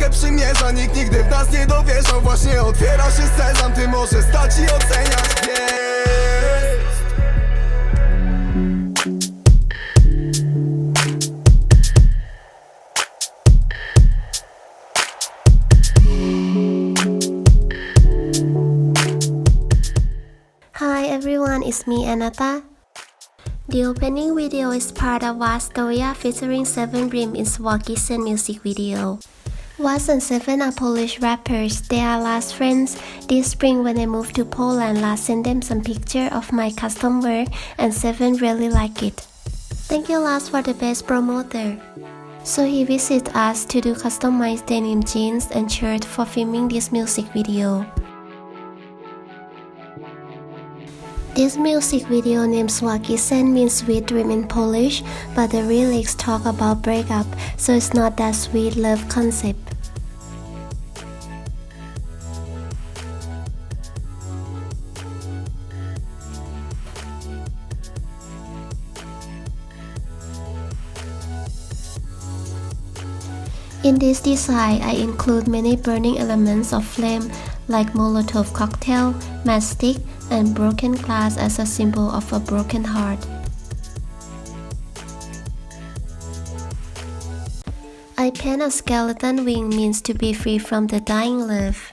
rękę przymierza. Nikt nigdy w nas nie dowierzał. Właśnie otwiera się sezam, ty możesz stać i oceniać. Hi everyone, it's me Annatar. The opening video is part of WAC TOJA featuring 7 Rim in Słodki Sen music video. WAC and 7 are Polish rappers. They are last friends. This spring when I moved to Poland, last sent them some picture of my custom work and 7 really like it. Thank you last for the best promoter. So he visited us to do customized denim jeans and shirt for filming this music video. This music video named Słodki Sen means sweet dream in Polish, but the lyrics talk about breakup, so it's not that sweet love concept. In this design, I include many burning elements of flame like Molotov cocktail, matchstick, and broken glass as a symbol of a broken heart. I paint a skeleton wing means to be free from the dying love.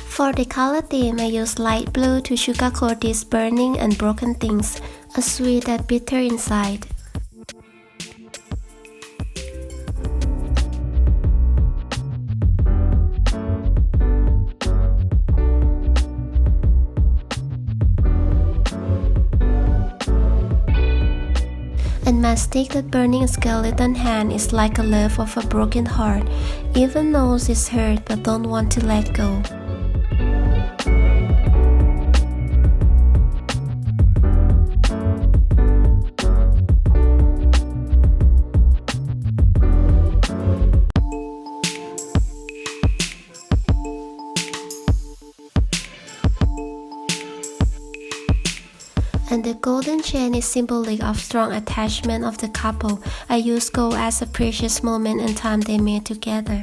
For the color theme, I use light blue to sugarcoat these burning and broken things, a sweet and bitter inside. And my stick that burning skeleton hand is like a love of a broken heart, even knows it's hurt but don't want to let go. And the golden chain is symbolic of strong attachment of the couple. I use gold as a precious moment in time they made together.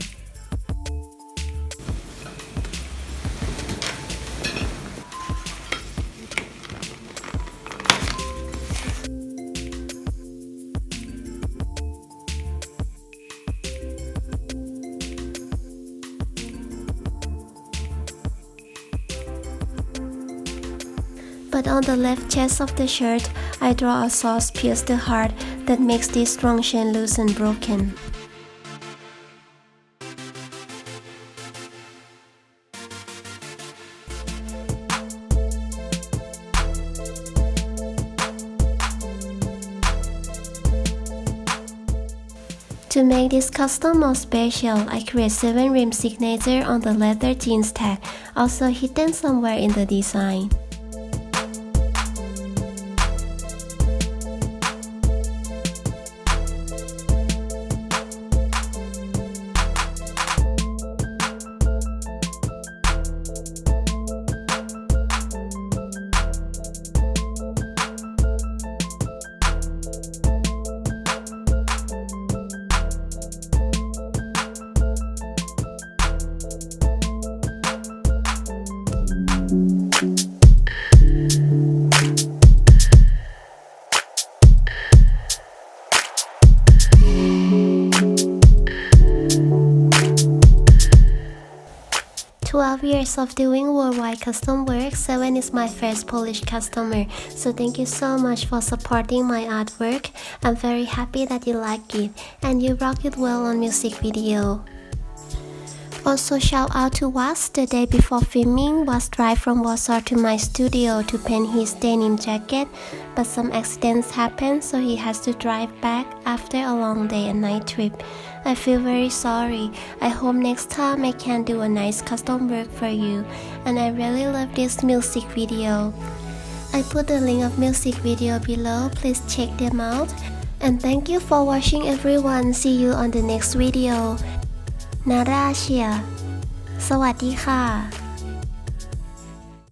But on the left chest of the shirt, I draw a sauce pierce the heart that makes this strong chain loose and broken. To make this custom more special, I create 7 rim signature on the leather jeans tag, also hidden somewhere in the design. Years of doing worldwide custom work, 7 is my first Polish customer, so thank you so much for supporting my artwork. I'm very happy that you like it and you rock it well on music video. Also shout out to WAC. The day before filming, WAC drive from Warsaw to my studio to paint his denim jacket, but some accidents happened, so he has to drive back after a long day and night trip. I feel very sorry. I hope next time I can do a nice custom work for you, and I really love this music video. I put the link of music video below, please check them out. And thank you for watching everyone. See you on the next video. นาราเชียสวัสดีค่ะ